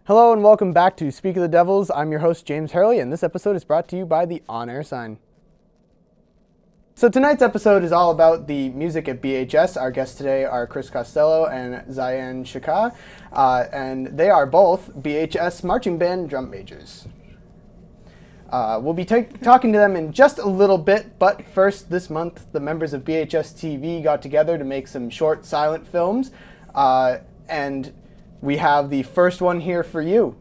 Hello and welcome back to Speak of the Devils. I'm your host, James Hurley, and this episode is brought to you by the On-Air Sign. So tonight's episode is all about the music at BHS. Our guests today are Chris Costello and Zayan Shipka, and they are both BHS Marching Band drum majors. We'll be talking to them in just a little bit, but first this month the members of BHS TV got together to make some short silent films, and we have the first one here for you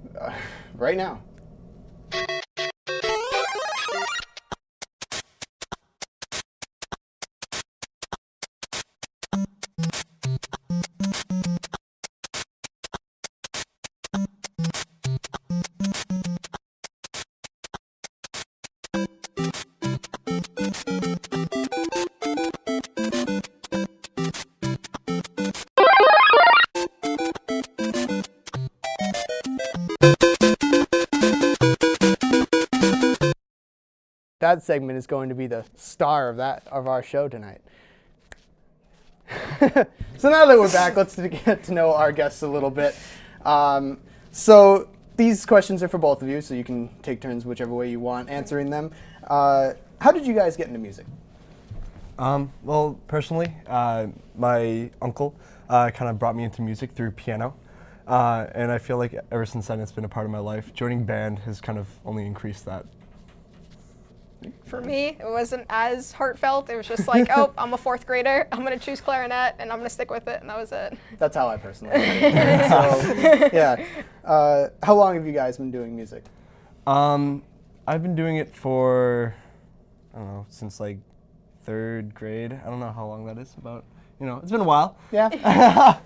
right now. That segment is going to be the star of our show tonight. So now that we're back, let's get to know our guests a little bit. So these questions are for both of you, so you can take turns whichever way you want answering them. How did you guys get into music? Well, personally, my uncle kind of brought me into music through piano. And I feel like ever since then it's been a part of my life. Joining band has kind of only increased that. For me, it wasn't as heartfelt. It was just like, oh, I'm a fourth grader. I'm going to choose clarinet, and I'm going to stick with it, and that was it. That's how I personally so, yeah. How long have you guys been doing music? I've been doing it for, I don't know, since like third grade. I don't know how long that is. About, it's been a while. Yeah.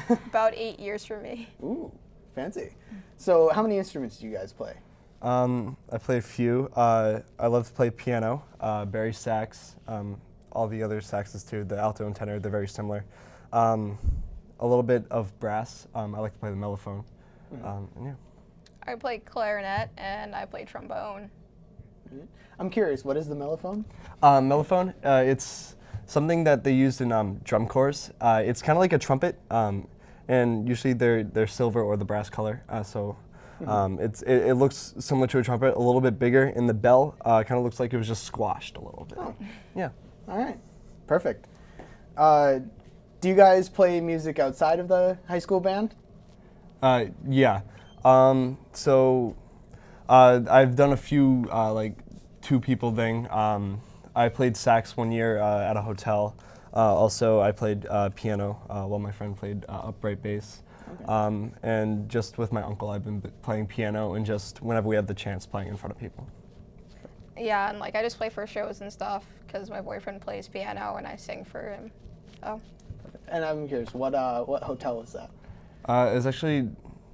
About 8 years for me. Ooh, fancy. So how many instruments do you guys play? I play a few. I love to play piano, bari sax, all the other saxes too, the alto and tenor, they're very similar. A little bit of brass. I like to play the mellophone. And yeah. I play clarinet and I play trombone. I'm curious, what is the mellophone? Mellophone, it's something that they use in drum corps. It's kind of like a trumpet, and usually they're silver or the brass color. It looks similar to a trumpet, a little bit bigger, and the bell kind of looks like it was just squashed a little bit. Oh. Yeah. All right. Perfect. Do you guys play music outside of the high school band? Yeah. I've done a few like two-people thing. I played sax one year at a hotel. Also, I played piano while my friend played upright bass. Okay. And just with my uncle, I've been playing piano and just whenever we have the chance, playing in front of people. Yeah, and like I just play for shows and stuff because my boyfriend plays piano and I sing for him. Oh. And I'm curious, what hotel is that? It's actually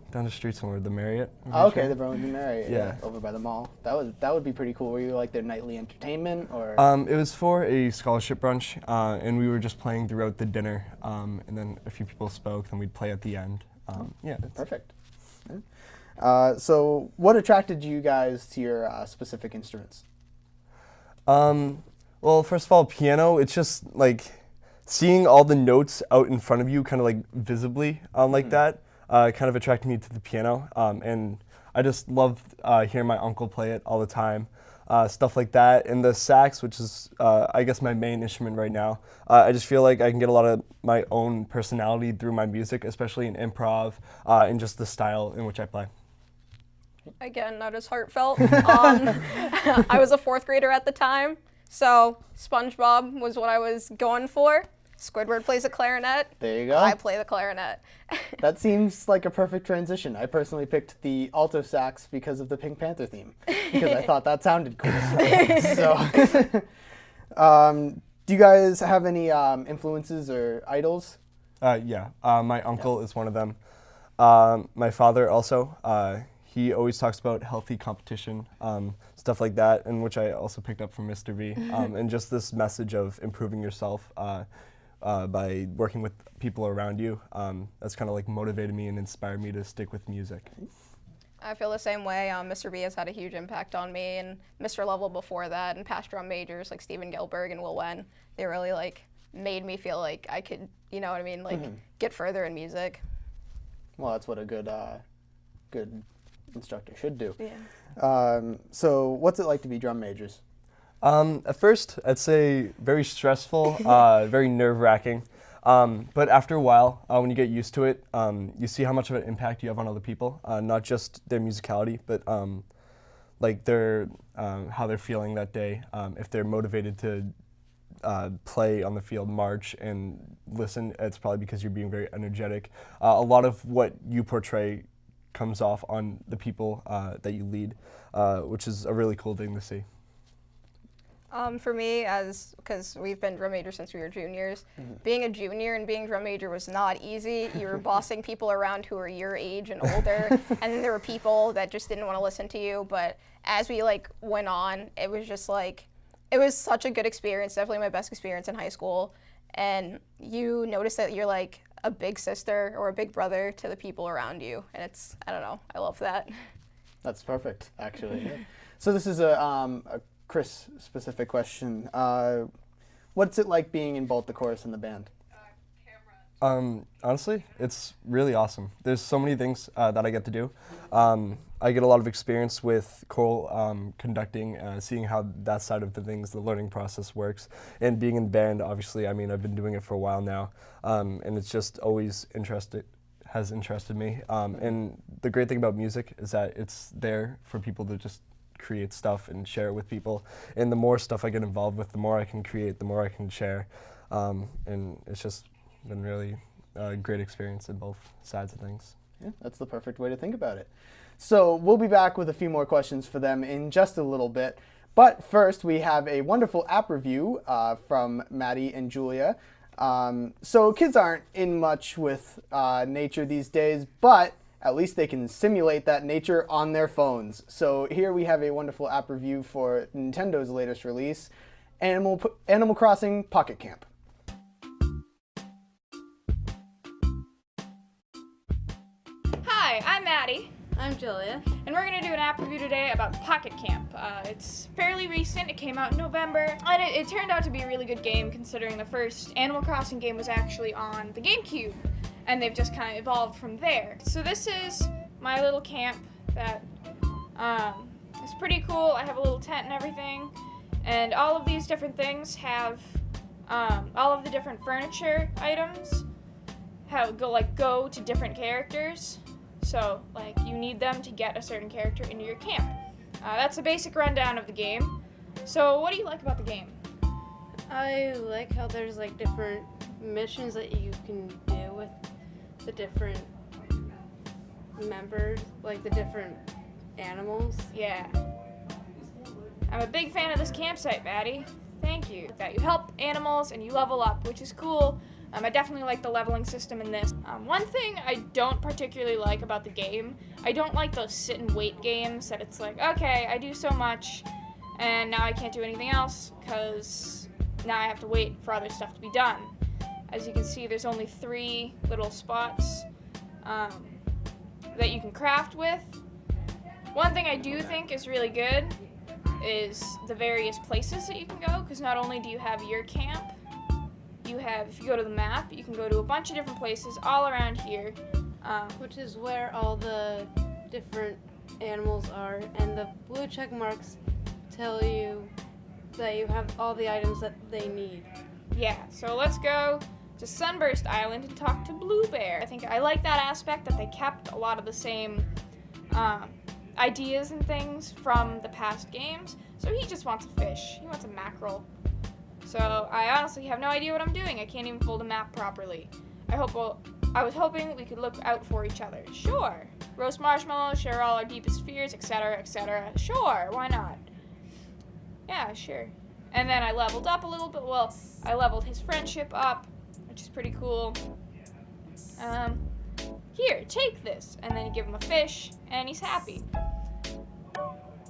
down the street somewhere, the Marriott. Oh, okay, the Burlington Marriott. Yeah. Over by the mall. That would be pretty cool. Were you like their nightly entertainment or? It was for a scholarship brunch, and we were just playing throughout the dinner, and then a few people spoke, then we'd play at the end. Yeah. Perfect. So what attracted you guys to your specific instruments? Well, first of all, piano, it's just like seeing all the notes out in front of you kind of like visibly like that kind of attracted me to the piano. And I just loved hearing my uncle play it all the time. Stuff like that. And the sax, which is, I guess, my main instrument right now, I just feel like I can get a lot of my own personality through my music, especially in improv and just the style in which I play. Again, not as heartfelt. I was a fourth grader at the time, so SpongeBob was what I was going for. Squidward plays a clarinet. There you go. I play the clarinet. That seems like a perfect transition. I personally picked the alto sax because of the Pink Panther theme, because I thought that sounded cool. So, do you guys have any influences or idols? Yeah, my uncle is one of them. My father also. He always talks about healthy competition, stuff like that, and which I also picked up from Mr. V. And just this message of improving yourself by working with people around you. That's kind of like motivated me and inspired me to stick with music. I feel the same way. Mr. B has had a huge impact on me, and Mr. Level before that, and past drum majors like Steven Gilberg and Will Wen. They really made me feel like I could, you know what I mean, get further in music. Well, that's what a good good instructor should do. Yeah. So what's it like to be drum majors? At first, I'd say very stressful, very nerve-wracking. But after a while, when you get used to it, you see how much of an impact you have on other people, not just their musicality, but like their how they're feeling that day. If they're motivated to play on the field, march, and listen, it's probably because you're being very energetic. A lot of what you portray comes off on the people that you lead, which is a really cool thing to see. For me, because we've been drum majors since we were juniors, being a junior and being drum major was not easy. You were bossing people around who were your age and older, and then there were people that just didn't want to listen to you. But as we went on, it was just it was such a good experience, definitely my best experience in high school. And you notice that you're like a big sister or a big brother to the people around you, and I don't know, I love that. That's perfect, actually. So this is a Chris-specific question. What's it like being in both the chorus and the band? Honestly, it's really awesome. There's so many things that I get to do. I get a lot of experience with choral conducting, seeing how that side of the things, the learning process works. And being in band, obviously, I mean, I've been doing it for a while now, and it's just always has interested me. And the great thing about music is that it's there for people to just create stuff and share it with people. And the more stuff I get involved with, the more I can create, the more I can share. And it's just been really a great experience in both sides of things. Yeah, that's the perfect way to think about it. So we'll be back with a few more questions for them in just a little bit. But first, we have a wonderful app review from Madi and Julia. So kids aren't in much with nature these days, but at least they can simulate that nature on their phones. So here we have a wonderful app review for Nintendo's latest release, Animal Crossing Pocket Camp. Hi, I'm Maddie, I'm Julia. and we're going to do an app review today about Pocket Camp. It's fairly recent, it came out in November, and it turned out to be a really good game considering the first Animal Crossing game was actually on the GameCube, and they've just kind of evolved from there. So this is my little camp that is pretty cool. I have a little tent and everything, and all of these different things have all of the different furniture items go to different characters. So, you need them to get a certain character into your camp. That's a basic rundown of the game. So, what do you like about the game? I like how there's different missions that you can do with the different members, the different animals. Yeah. I'm a big fan of this campsite, Maddie. Thank you. That you help animals and you level up, which is cool. I definitely like the leveling system in this. One thing I don't particularly like about the game, I don't like those sit and wait games that it's okay, I do so much, and now I can't do anything else, because now I have to wait for other stuff to be done. As you can see, there's only 3 little spots that you can craft with. One thing I do think is really good is the various places that you can go, because not only do you have your camp, if you go to the map, you can go to a bunch of different places all around here. Which is where all the different animals are, and the blue check marks tell you that you have all the items that they need. Yeah, so let's go to Sunburst Island and talk to Blue Bear. I think I like that aspect that they kept a lot of the same ideas and things from the past games. So he just wants a fish. He wants a mackerel. So I honestly have no idea what I'm doing. I can't even fold a map properly. I was hoping we could look out for each other. Sure. Roast marshmallows, share all our deepest fears, etc., etc. Sure, why not? Yeah, sure. And then I leveled up a little bit. Well, I leveled his friendship up, which is pretty cool. Here, take this. And then you give him a fish, and he's happy.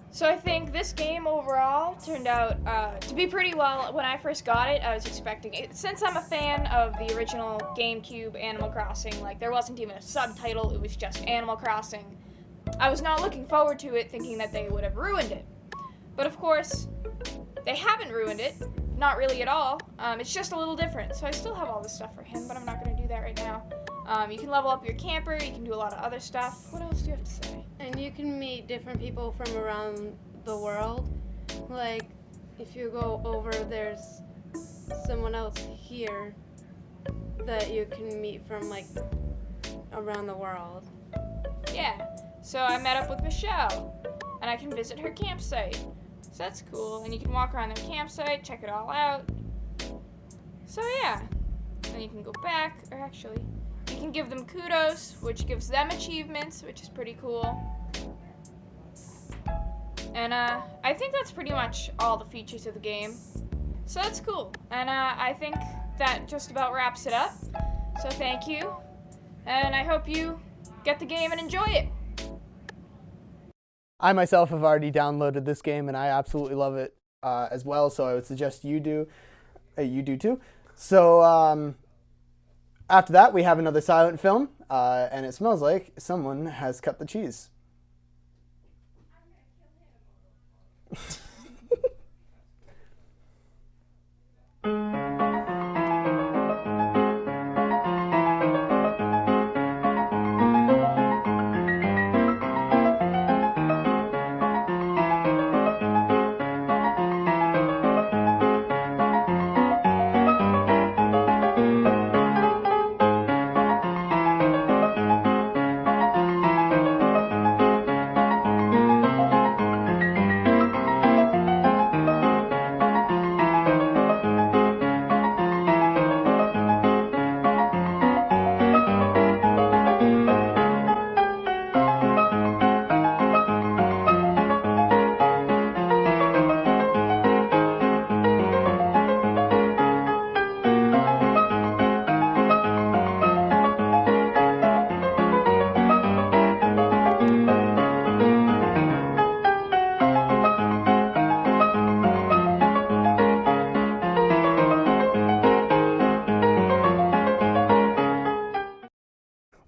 So I think this game overall turned out to be pretty well. When I first got it, I was expecting it. Since I'm a fan of the original GameCube Animal Crossing, there wasn't even a subtitle, it was just Animal Crossing. I was not looking forward to it, thinking that they would have ruined it. But of course, they haven't ruined it. Not really at all. It's just a little different. So I still have all this stuff for him, but I'm not going to do that right now. You can level up your camper, you can do a lot of other stuff. What else do you have to say? And you can meet different people from around the world. Like, if you go over, there's someone else here that you can meet from, like, around the world. Yeah, so I met up with Michelle, and I can visit her campsite. So that's cool, and you can walk around their campsite, check it all out. So yeah, and you can go back, or actually, you can give them kudos, which gives them achievements, which is pretty cool. And I think that's pretty much all the features of the game. So that's cool, and I think that just about wraps it up. So thank you, and I hope you get the game and enjoy it. I myself have already downloaded this game, and I absolutely love it as well, so I would suggest you do. You do too. So after that, we have another silent film, and it smells like someone has cut the cheese.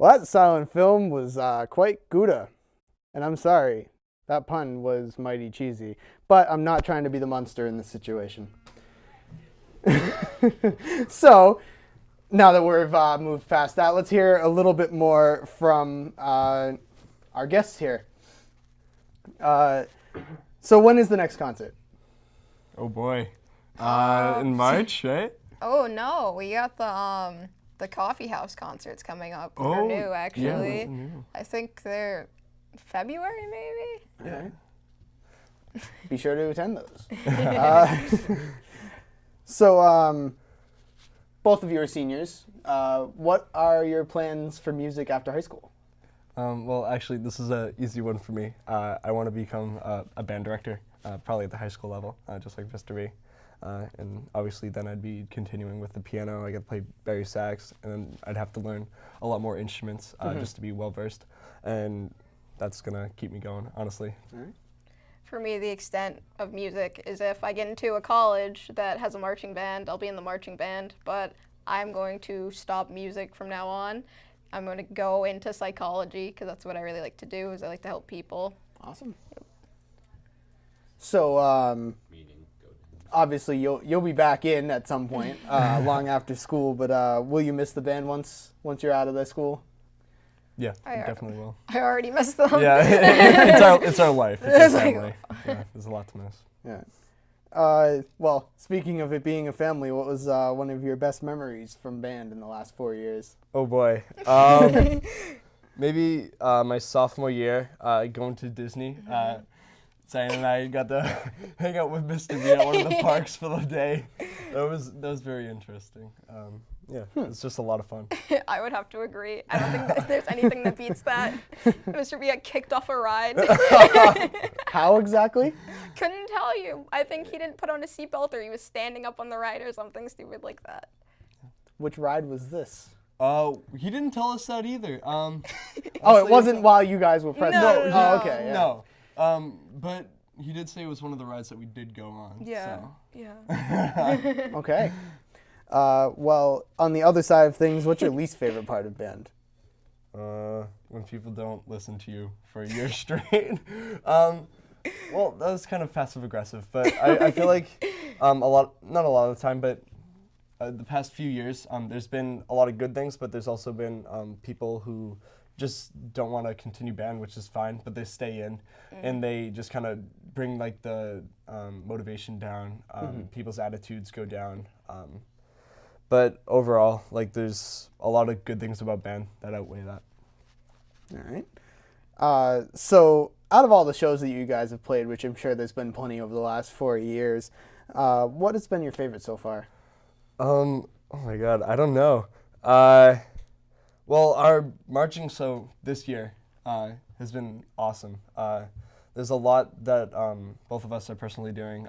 Well, that silent film was quite Gouda, and I'm sorry, that pun was mighty cheesy, but I'm not trying to be the monster in this situation. So, now that we've moved past that, let's hear a little bit more from our guests here. So when is the next concert? Oh boy. In March, right? Oh no, we got the coffee house concerts coming up. They're new, actually. Yeah, those are new. I think they're February, maybe. Yeah. Be sure to attend those. So, both of you are seniors. What are your plans for music after high school? Well, actually, this is an easy one for me. I want to become a band director, probably at the high school level, just like Mr. B. And obviously then I'd be continuing with the piano. I could play bari sax, and then I'd have to learn a lot more instruments just to be well-versed. And that's going to keep me going, honestly. All right. For me, the extent of music is if I get into a college that has a marching band, I'll be in the marching band, but I'm going to stop music from now on. I'm going to go into psychology, because that's what I really like to do, is I like to help people. Awesome. So, obviously you'll be back in at some point, long after school, but will you miss the band once you're out of the school? Yeah, definitely will. I already missed them. Yeah, it's our life. It's our family. Yeah, there's a lot to miss. Yeah. Well, speaking of it being a family, what was one of your best memories from band in the last 4 years? Oh boy. Maybe my sophomore year, going to Disney. Zion and I got to hang out with Mr. B at one of the parks for the day. That was very interesting. Yeah, it's just a lot of fun. I would have to agree. I don't think that there's anything that beats that. Mr. B got kicked off a ride. How exactly? Couldn't tell you. I think he didn't put on a seatbelt, or he was standing up on the ride or something stupid like that. Which ride was this? He didn't tell us that either. Oh, it wasn't while you guys were present? No. Oh, okay. Yeah. No. But he did say it was one of the rides that we did go on. Yeah. So. Yeah. Okay. Well, on the other side of things, what's your least favorite part of band? When people don't listen to you for a year straight. Well, that was kind of passive aggressive, but I feel like not a lot of the time, but the past few years, there's been a lot of good things, but there's also been people who just don't want to continue band, which is fine, but they stay in, and they just kind of bring like the motivation down. People's attitudes go down. But overall, like there's a lot of good things about band that outweigh that. All right. So out of all the shows that you guys have played, which I'm sure there's been plenty over the last 4 years, what has been your favorite so far? Oh my God, I don't know. Well, our marching show this year has been awesome. There's a lot that both of us are personally doing.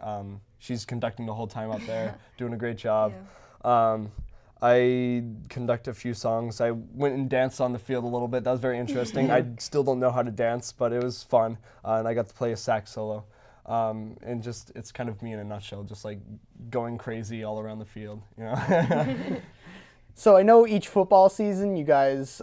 She's conducting the whole time up there, doing a great job. Yeah. I conduct a few songs. I went and danced on the field a little bit. That was very interesting. I still don't know how to dance, but it was fun. And I got to play a sax solo. And just, it's kind of me in a nutshell, just like going crazy all around the field, you know? So I know each football season you guys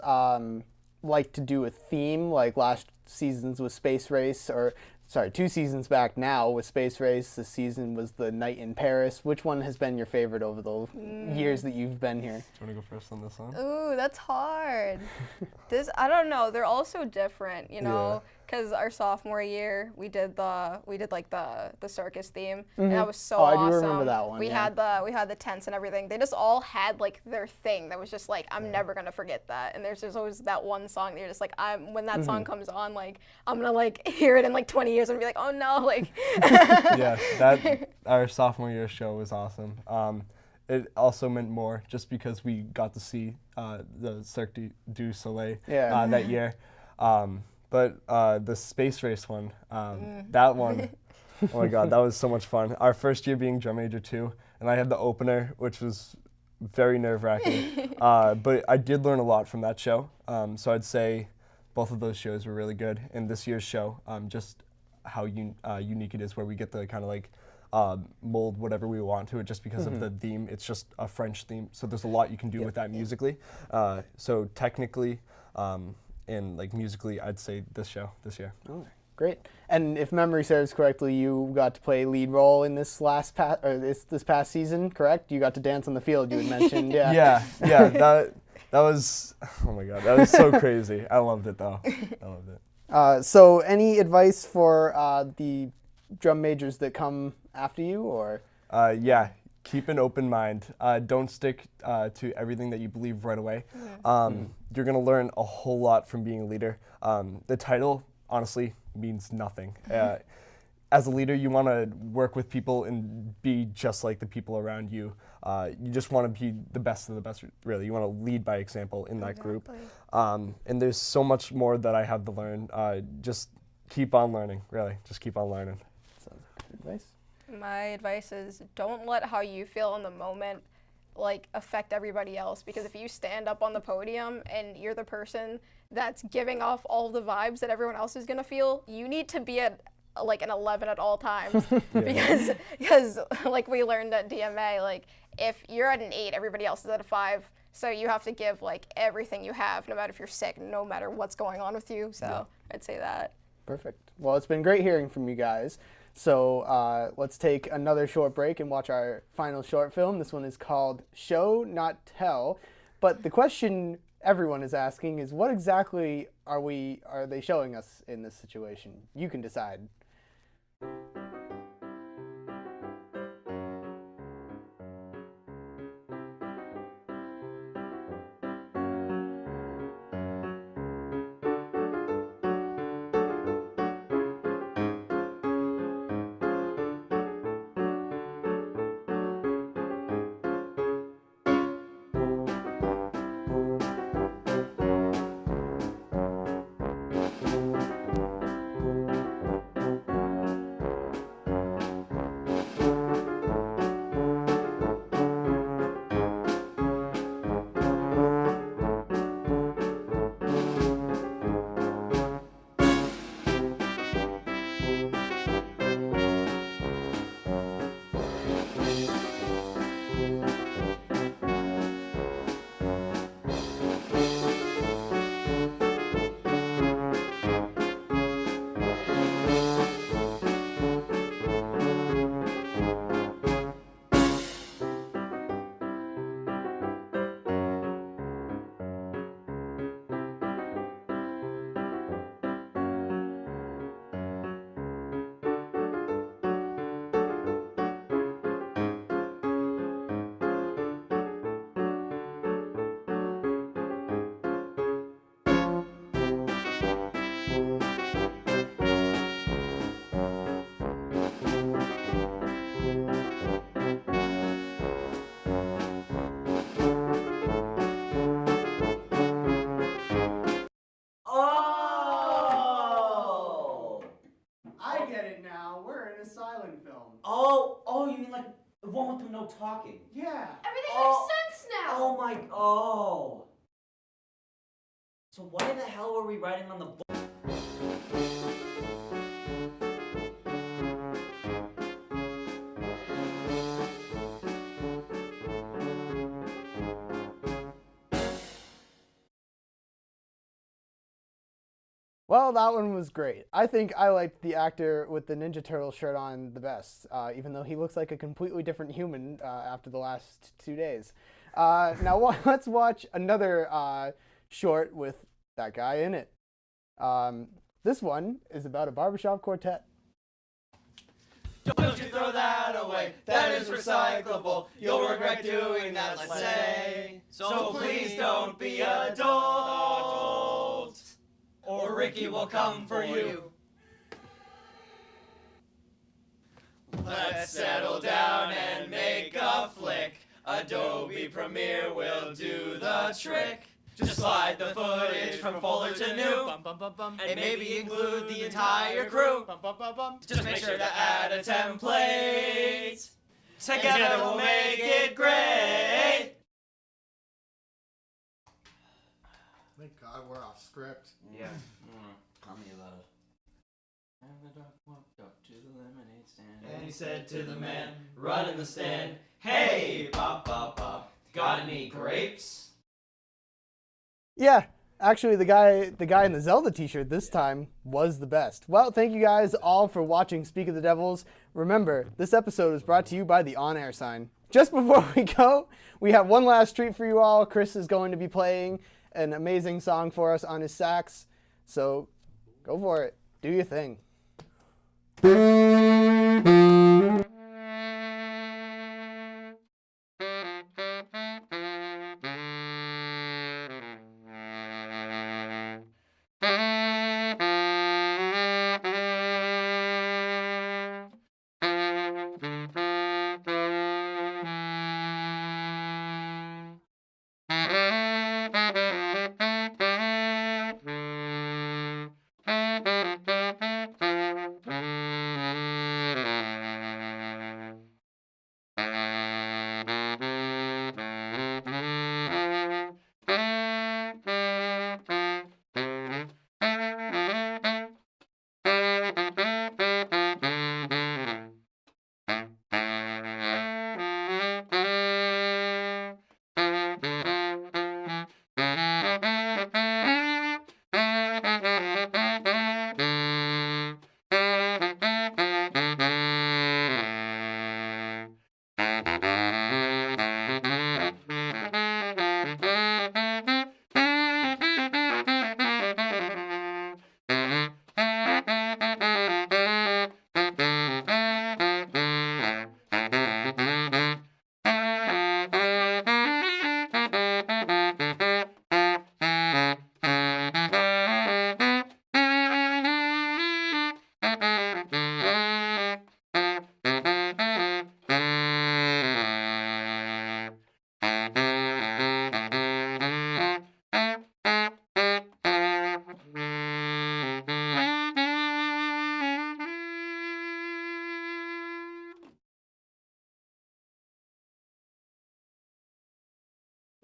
like to do a theme, like last season's was Space Race, or sorry, 2 seasons back now with Space Race. This season was the Night in Paris. Which one has been your favorite over the years that you've been here? Do you want to go first on this one? Ooh, that's hard. I don't know. They're all so different, you know. Because our sophomore year, we did like the circus theme, and that was so awesome. I do remember that one. We had the tents and everything. They just all had like their thing that was just like, I'm never gonna forget that. And there's always that one song that you're just like, when that song comes on, like I'm gonna like hear it in like 20 years and be like, oh no, like. Yeah, our sophomore year show was awesome. It also meant more just because we got to see the Cirque du Soleil that year. But the Space Race one, that one, oh my God, that was so much fun. Our first year being drum major too, and I had the opener, which was very nerve-wracking. But I did learn a lot from that show. So I'd say both of those shows were really good. And this year's show, just how unique it is, where we get to kind of like mold whatever we want to it just because of the theme. It's just a French theme, so there's a lot you can do with that musically. So technically, and like musically, I'd say this year. Oh, great. And if memory serves correctly, you got to play lead role in this this past season, correct? You got to dance on the field, you had mentioned. Yeah. That was, oh my God, that was so crazy. I loved it though. I loved it. So any advice for the drum majors that come after you, or? Yeah. Keep an open mind. Don't stick to everything that you believe right away. You're going to learn a whole lot from being a leader. The title, honestly, means nothing. As a leader, you want to work with people and be just like the people around you. You just want to be the best of the best, really. You want to lead by example in that group. And there's so much more that I have to learn. Just keep on learning, really. Just keep on learning. Sounds like good advice. My advice is don't let how you feel in the moment like affect everybody else, because if you stand up on the podium and you're the person that's giving off all the vibes that everyone else is going to feel, you need to be at like an 11 at all times. because like we learned at DMA, like if you're at an 8, everybody else is at a 5. So you have to give like everything you have, no matter if you're sick, no matter what's going on with you. So I'd say that. Perfect. Well, it's been great hearing from you guys. So let's take another short break and watch our final short film. This one is called Show, Not Tell. But the question everyone is asking is, what exactly are they showing us in this situation? You can decide. get it now. We're in a silent film. Oh, you mean like the one with no talking? Yeah. Everything Oh. makes sense now. Oh. So why the hell were we writing on the book? Well, that one was great. I think I liked the actor with the Ninja Turtle shirt on the best, even though he looks like a completely different human after the last 2 days. Now, let's watch another short with that guy in it. This one is about a barbershop quartet. Don't you throw that away, that is recyclable. You'll regret doing that, let's say. So please don't be adult, or Ricky will come for you. Let's settle down and make a flick. Adobe Premiere will do the trick. Just slide the footage from folder to new, and maybe include the entire crew. Just make sure to add a template. Together we'll make it great. Thank God we're off script. Yeah. Tell me about it. And the dog walked up to the lemonade stand. And he said to the man running the stand, "Hey, bop, bop, bop, got any grapes?" Yeah, actually, the guy in the Zelda t-shirt this time was the best. Well, thank you guys all for watching Speak of the Devils. Remember, this episode was brought to you by the on-air sign. Just before we go, we have one last treat for you all. Chris is going to be playing an amazing song for us on his sax. So go for it. Do your thing.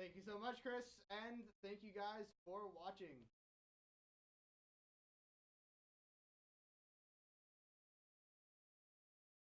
Thank you so much, Chris, and thank you guys for watching.